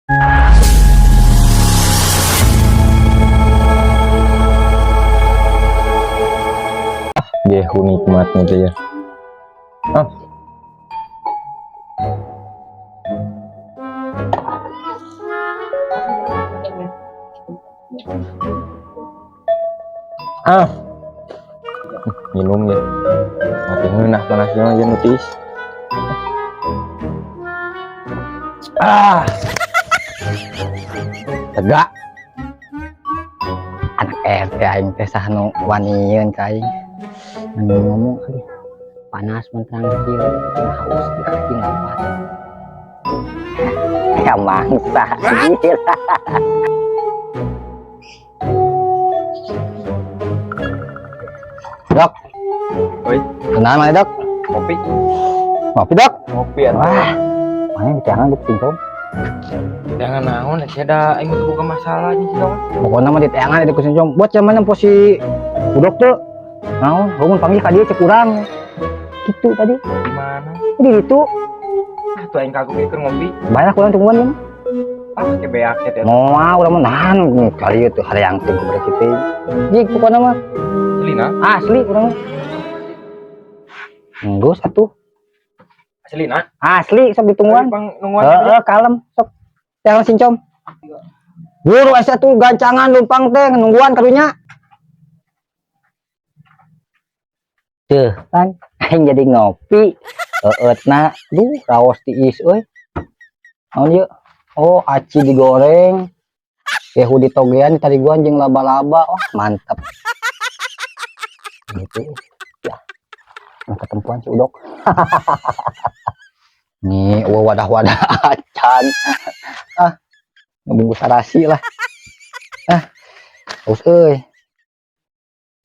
Behu nikmatnya tuh ya. Ah. Ah. Minum ya. Mati ngeunah panasnya aja nutis. Ah. Tegak. Anak RT aing teh sahanu wanieun ka aing. Anu ngomong aduh panas mentang kieu haus anjing lapat. Ya mangsa gila. Dok. Oi, Kenal mah dok? kopi. Ngopi dok? Kopi ya. Wah. Mana jangan dok singkong. Jangan naon ya ada aing buka masalah aja sih dong. Pokoknya mah di teangan di kusincong. Buat zaman yang posisi udok tuh. Naon, heumun panggil ka dieu cek urang. Gitu tadi. Gimana? Jadi gitu. Ah, tuh aing kagum ieu ngopi. Banyak urang tungguan kan. Ah, kebeak ya. Moal urang mah nahan kali itu hal yang teu kepada kita. Jadi pokoknya mah Selina, asli urang. Nggus atuh. Selina. Asli sok ditungguan. Bang nungguan. Heeh, kalem sok. Teang sincom. Buru asa tuh gancangan lumpang teh nungguan karunya. Tuh kan aing jadi ngopi. Eutna duh raos tiis euy. Naon ieu? Oh, aci digoreng. Behu ditogean tadi gua anjing laba-laba. Oh, mantap. Gitu. Ya. Nah, ketempuan si udok. Nih, wadah-wadah acan. Ah, ngebungkus sarasi lah. Ah, haus euy.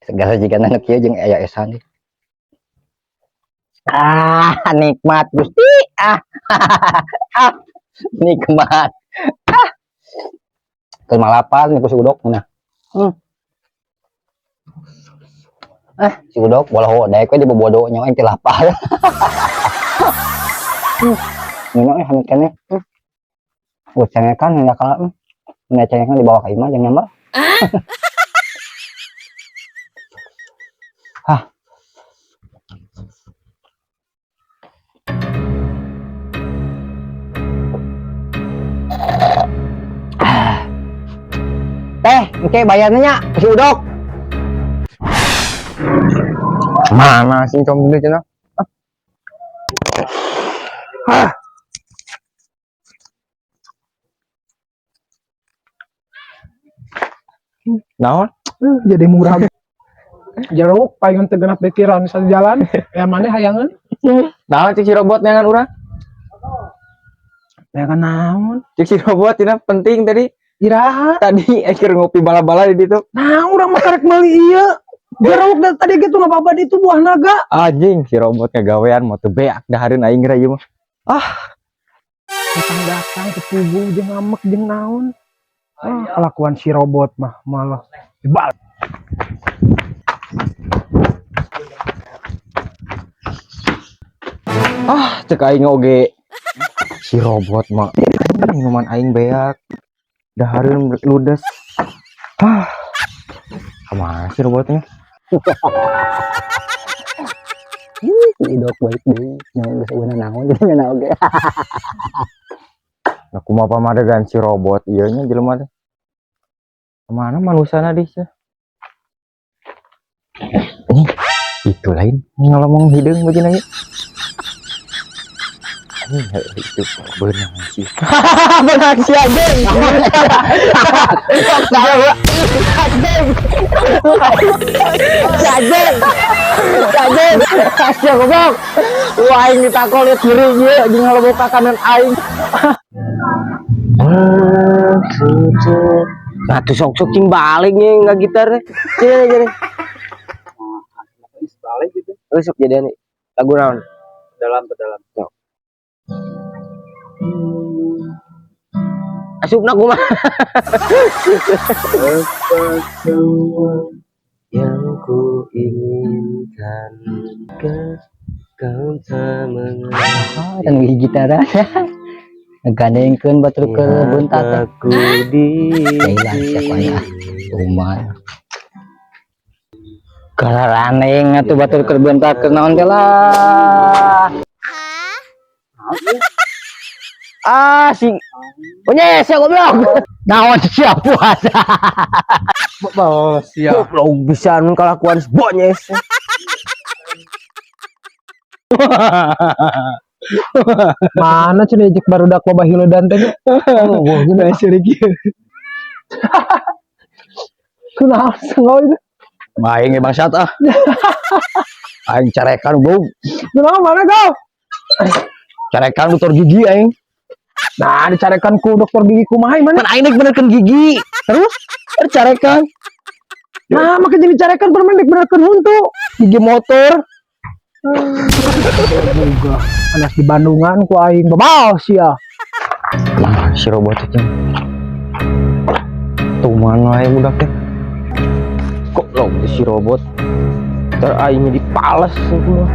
Segala jika anak kieu jeung aya esan. Ah, nikmat Gusti. Ah. Ah, nikmat. Ah. Keur malapan ku si udok nah. Si udok bola daek we di bobodo nya aing teh lapar. Nino hamil keneh. Cengekan hendak kala. Nya cengekan dibawa ka imah jeung nyamar. Hah. Teh, engke bayarnya si udok. Mana sih com dulu cenah? Ah. Naon? Jadi murah. Jeruk paling teu genap pikiran sa jalan. Ya maneh hayangeun. Naon cik si robot nyangan urang? Ya kan naon? Cik si robot cenah penting tadi. Iraha. Tadi ekor ngopi bala-bala di ditu. Nah, urang mah karek meuli ieu. Jeruk tadi gitu enggak apa-apa itu buah naga. Anjing si robot ngagawean mau teu beak dahareun aing geura ieu mah. Ah, Datang ke tubuh jeung ngamek jeung naon. Ah, kelakuan si robot mah malah dibal. ah cek aing oge. Si robot mah minuman aing beak. Dahareun ludes. Ah. Kemana si robotnya? Udok baik deui. Nya geus eueuh naon jadi nya oge. Nah, kumaha pamadegan si robot ieu nya jelema teh. Kemana manusana di sih? Itu lain ngomong hidung begini lagi. Itu benang sih. Benang si anjing. Anjing. Kasih goblok. Wah, aing ditakol liat diri ieu jeung ngalebok ka kanan aing. Nah, tuh sok-sok cing balik nih enggak gitar nih. Jadi. Balik gitu. Sok jadi nih. Lagu naon? Dalam. Asupna kumaha? Yang ku inginkan kau tak mengerti. Dan gitar ngegandengkeun batur ke bentak Aku di Jailan siapa ya Umar kararaneng atuh batur ke bentak ke naon teh lah si punya saya goblok naon siap puasa Bos, ya. goblok bisa kalakuan bonyes. Mana cenah ejek barudak loba hiledan teh. Oh, wah gini asli kieu. Kunaon sengoy itu? Aing ge bangsat ah. Aing carekan bro. Kunaon mana kau? Carekan dokter gigi aing. Nah, dicarekan ku dokter gigi kumaha mana? Kan aing benerkeun gigi. Terus carekan. Nah, maka jadi carekan permen benerkeun huntu. Gigi motor. Boga. Anas di Bandungan ku aing babaos ya. Nah, si robot itu. Tuh mana ya budak teh. Kok lo si robot. Ntar aingnya dipales semua.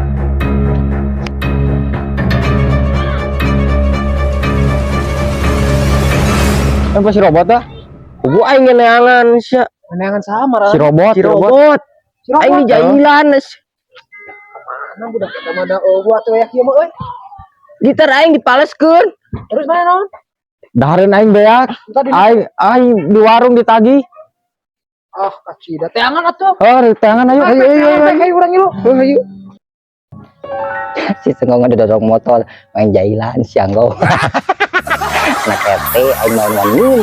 Apa si robot ah? Gua aing neangan sia. Neangan sama Si robot, si robot. Aing di jailan. Mana budak eta mah da buat ya kieu mah euy. Gitar aing dipaleskeun. Terus mana naon? Dahareun aing beak. Tadi Aing di warung ditagih. ah kacida teangan atuh. Oh, di tangan ayo. Ayo urang ilu. Ayo. si senggong ada dorong motor main jailan sianggo nak RT aing main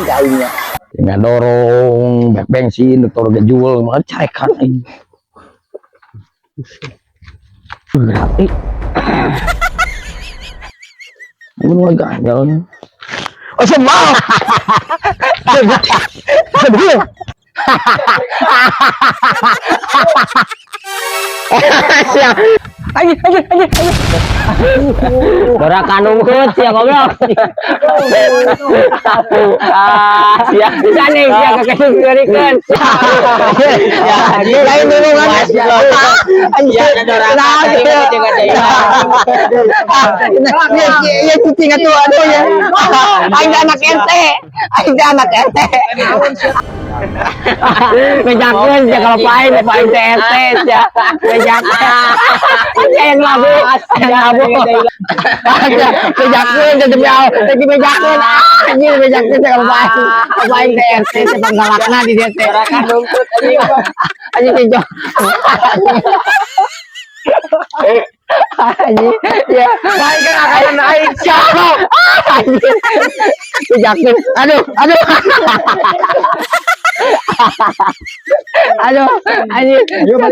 kayaknya Dengan dorong bek bensin dokter gejual malah carekan aing. Berarti mun ganjal. Oh, semau. Sebelum. Ayo. dorakan unggul sia goblok sia bisa nih sia kekeurikeun Ya, lain dulu kan. sia dorakan Ya cicing atuh aduh ya. Aing anak ente. Aing anak ente. bejakeun sia kalau pain TRT sia bejakeun yang labu bejakeun demi lagi bejakeun anjir bejakeun kalau pain TRT panggalakna di dieu teh dorakan rumput anjing anjing anjing ya pain kan akan naik siapa anjir bejakeun aduh anjir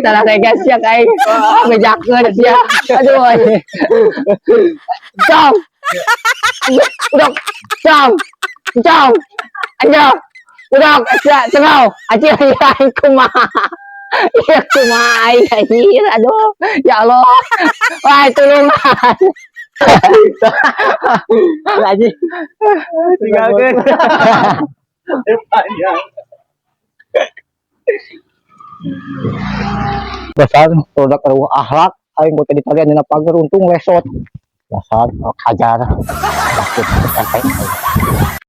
salah saya guys ya kayak bejakeun sia aduh anjir cong udah cong anjir udah sengau anjir aing kumaha ya kumaha aing anjir aduh ya Allah wah tulungan anjir tinggalkeun Dasar produk akhlak aing bote ditalian dina pager untung lesot. Dasar kajar.